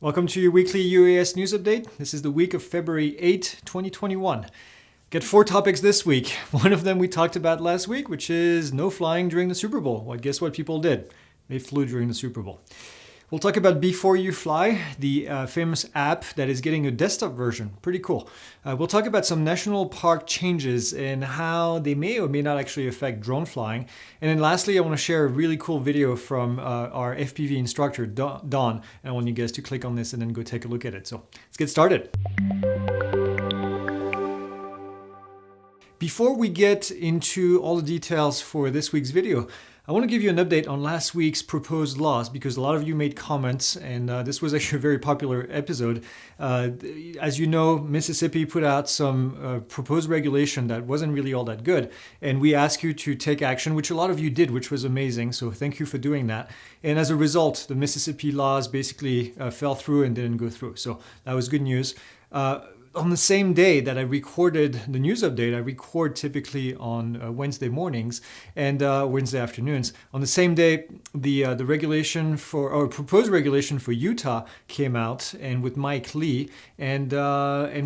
Welcome to your weekly UAS news update. This is the week of February 8, 2021. Got 4 topics this week. One of them we talked about last week, which is no flying during the Super Bowl. Well, guess what people did? They flew during the Super Bowl. We'll talk about B4UFLY, the famous app that is getting a desktop version. Pretty cool. We'll talk about some national park changes and how they may or may not actually affect drone flying. And then lastly, I want to share a really cool video from our FPV instructor, Don. And I want you guys to click on this and then go take a look at it. So let's get started. Before we get into all the details for this week's video, I want to give you an update on last week's proposed laws because a lot of you made comments and this was actually a very popular episode. As you know, Mississippi put out some proposed regulation that wasn't really all that good, and we asked you to take action, which a lot of you did, which was amazing, so thank you for doing that. And as a result, the Mississippi laws basically fell through and didn't go through, so that was good news. On the same day that I recorded the news update, I record typically on Wednesday mornings and Wednesday afternoons. On the same day, the regulation for, or proposed regulation for Utah came out, and with Mike Lee, and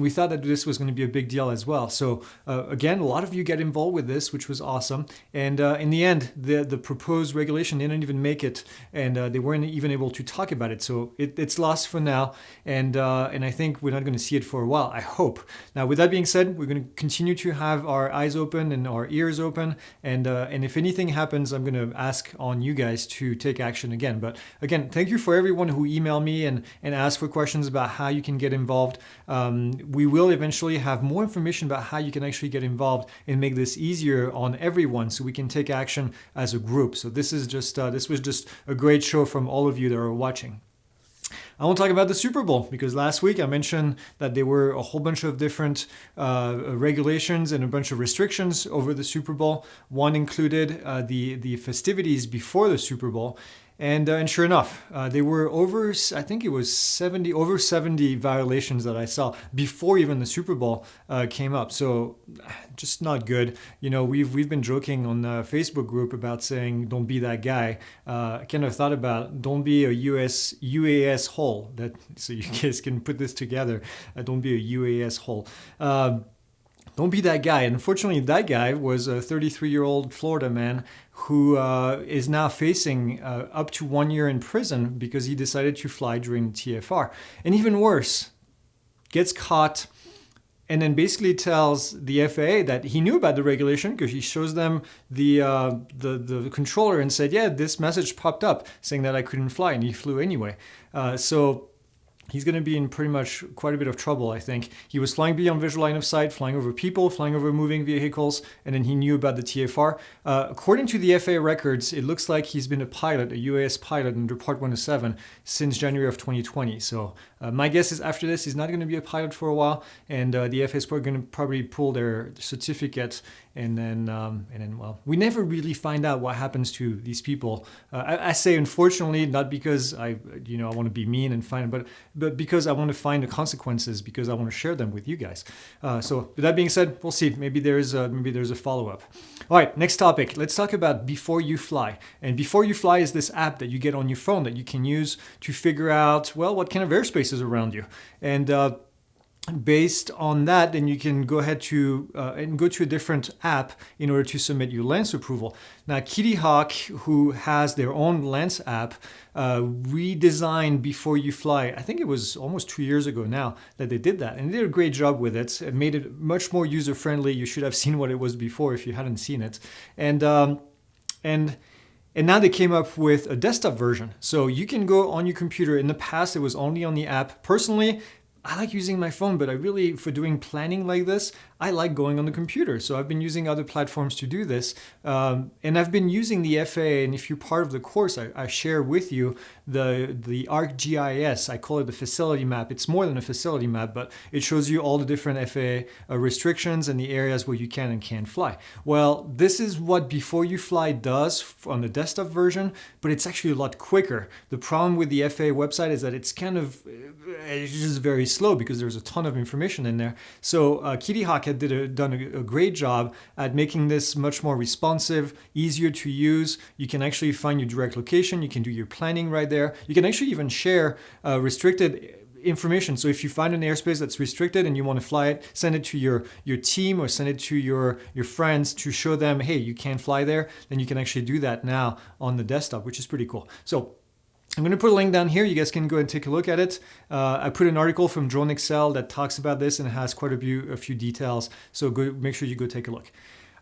we thought that this was going to be a big deal as well. So again, a lot of you get involved with this, which was awesome. And in the end, the proposed regulation didn't even make it, and they weren't even able to talk about it. So it's lost for now, and I think we're not going to see it for a while, I hope. Now, with that being said, we're going to continue to have our eyes open and our ears open, and if anything happens, I'm going to ask on you guys to take action again. But again, thank you for everyone who emailed me and asked for questions about how you can get involved. We will eventually have more information about how you can actually get involved and make this easier on everyone so we can take action as a group. So this was just a great show from all of you that are watching. I want to talk about the Super Bowl because last week I mentioned that there were a whole bunch of different regulations and a bunch of restrictions over the Super Bowl. One included the festivities before the Super Bowl. And sure enough, there were over 70 violations that I saw before even the Super Bowl came up. So just not good. You know, we've been joking on the Facebook group about saying, don't be that guy. I kind of thought about, don't be a UAS hole. So you guys can put this together. Don't be a UAS hole. Don't be that guy. Unfortunately, that guy was a 33-year-old Florida man who is now facing up to 1 year in prison because he decided to fly during the TFR. And even worse, gets caught and then basically tells the FAA that he knew about the regulation because he shows them the controller and said, yeah, this message popped up saying that I couldn't fly, and he flew anyway. So he's going to be in pretty much quite a bit of trouble, I think. He was flying beyond visual line of sight, flying over people, flying over moving vehicles, and then he knew about the TFR. According to the FAA records, it looks like he's been a pilot, a UAS pilot under Part 107 since January of 2020. So my guess is after this, he's not going to be a pilot for a while, and the FAA is going to probably pull their certificate, and then, well, we never really find out what happens to these people. I say unfortunately, not because I want to be mean and find, but because I want to find the consequences, because I want to share them with you guys. So with that being said, we'll see. Maybe there's a follow-up. All right, next topic. Let's talk about B4UFLY. And B4UFLY is this app that you get on your phone that you can use to figure out, well, what kind of airspace is around you. And based on that, then you can go ahead to and go to a different app in order to submit your lens approval. Now, Kitty Hawk, who has their own lens app, redesigned B4UFLY. I think it was almost 2 years ago now that they did that, and they did a great job with it. It made it much more user-friendly. You should have seen what it was before if you hadn't seen it. And now they came up with a desktop version. So you can go on your computer. In the past, it was only on the app. Personally, I like using my phone, but for doing planning like this, I like going on the computer. So I've been using other platforms to do this. And I've been using the FAA, and if you're part of the course, I share with you the ArcGIS. I call it the facility map. It's more than a facility map, but it shows you all the different FAA restrictions and the areas where you can and can't fly. Well, this is what B4UFLY does on the desktop version, but it's actually a lot quicker. The problem with the FAA website is that it's kind of, it's just very slow because there's a ton of information in there. So Kitty Hawk had done a great job at making this much more responsive, easier to use. You can actually find your direct location. You can do your planning right there. You can actually even share restricted information. So if you find an airspace that's restricted and you want to fly it, send it to your team or send it to your friends to show them, hey, you can't fly there. Then you can actually do that now on the desktop, which is pretty cool. So I'm going to put a link down here. You guys can go and take a look at it. I put an article from Drone Excel that talks about this and has quite a few details. So go make sure you go take a look.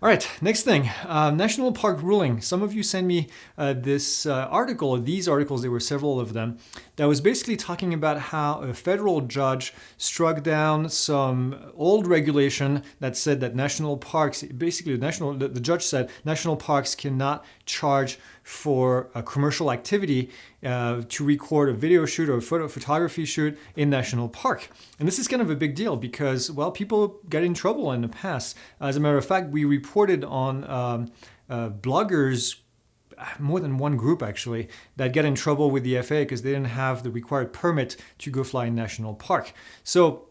All right, next thing, national park ruling. Some of you sent me this article, these articles, there were several of them, that was basically talking about how a federal judge struck down some old regulation that said that national parks, basically the judge said national parks cannot charge for a commercial activity to record a video shoot or a photography shoot in national park. And this is kind of a big deal because, well, people got in trouble in the past. As a matter of fact, we reported on bloggers, more than one group actually, that get in trouble with the FAA because they didn't have the required permit to go fly in national park. So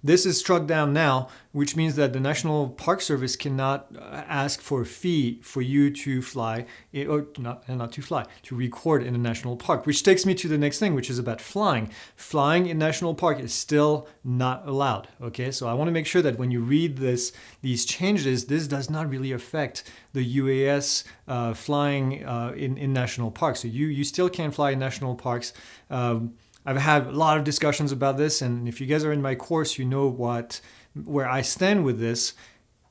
this is struck down now, which means that the National Park Service cannot ask for a fee for you to fly, or not to fly, to record in a national park, which takes me to the next thing, which is about flying. Flying in national park is still not allowed, okay? So I want to make sure that when you read these changes, this does not really affect the UAS flying in national parks. So you still can't fly in national parks. I've had a lot of discussions about this, and if you guys are in my course, you know where I stand with this.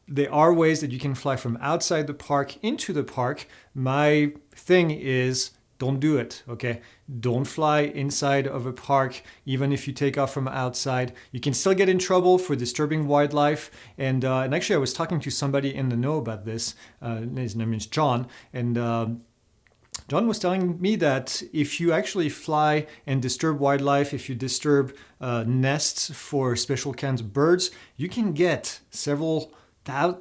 There are ways that you can fly from outside the park into the park. My thing is, don't do it, okay? Don't fly inside of a park, even if you take off from outside. You can still get in trouble for disturbing wildlife. And actually, I was talking to somebody in the know about this. His name is John, and John was telling me that if you actually fly and disturb wildlife, if you disturb nests for special kinds of birds, you can get several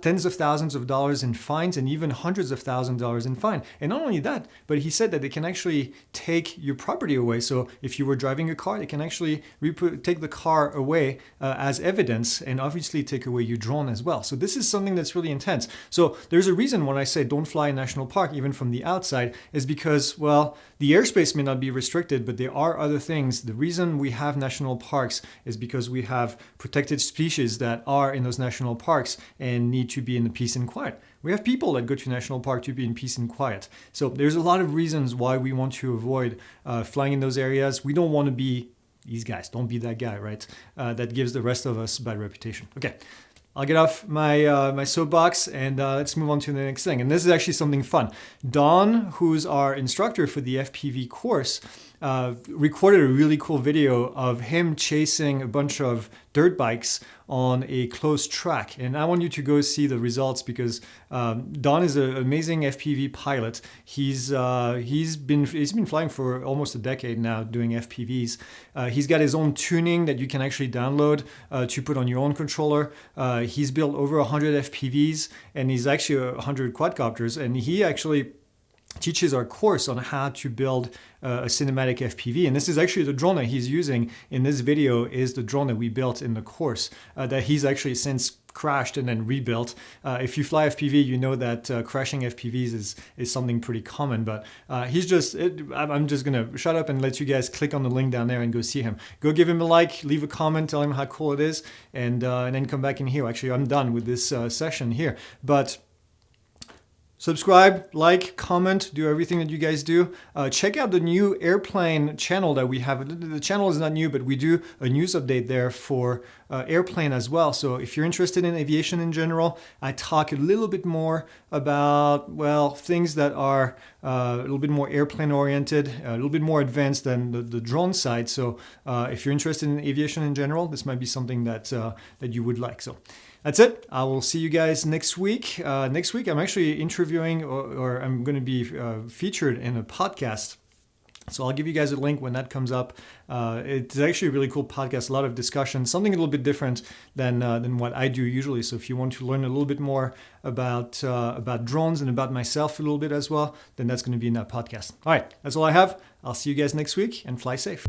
tens of thousands of dollars in fines and even hundreds of thousands of dollars in fine. And not only that, but he said that they can actually take your property away. So if you were driving a car, they can actually take the car away as evidence and obviously take away your drone as well. So this is something that's really intense. So there's a reason when I say don't fly in national park, even from the outside, is because, well, the airspace may not be restricted, but there are other things. The reason we have national parks is because we have protected species that are in those national parks and need to be in the peace and quiet. We have people that go to national park to be in peace and quiet. So there's a lot of reasons why we want to avoid flying in those areas. We don't want to be these guys. Don't be that guy, right? That gives the rest of us bad reputation. Okay. I'll get off my soapbox and let's move on to the next thing. And this is actually something fun. Don, who's our instructor for the FPV course, recorded a really cool video of him chasing a bunch of dirt bikes on a closed track. And I want you to go see the results because Don is an amazing FPV pilot. He's been flying for almost a decade now doing FPVs. He's got his own tuning that you can actually download to put on your own controller. He's built over 100 FPVs and he's actually 100 quadcopters, and he actually teaches our course on how to build a cinematic FPV. And this is actually the drone that he's using in this video is the drone that we built in the course that he's actually since crashed and then rebuilt. If you fly FPV, you know that crashing FPVs is something pretty common, but I'm just gonna shut up and let you guys click on the link down there and go see him. Go give him a like, leave a comment, tell him how cool it is, and then come back in here. Actually, I'm done with this session here, but subscribe, like, comment, do everything that you guys do. Check out the new airplane channel that we have. The channel is not new, but we do a news update there for airplane as well. So if you're interested in aviation in general, I talk a little bit more about, well, things that are a little bit more airplane oriented, a little bit more advanced than the drone side. So if you're interested in aviation in general, this might be something that you would like. So that's it. I will see you guys next week. Next week, I'm actually interviewing or I'm going to be featured in a podcast. So I'll give you guys a link when that comes up. It's actually a really cool podcast, a lot of discussion, something a little bit different than what I do usually. So if you want to learn a little bit more about drones and about myself a little bit as well, then that's going to be in that podcast. All right, that's all I have. I'll see you guys next week and fly safe.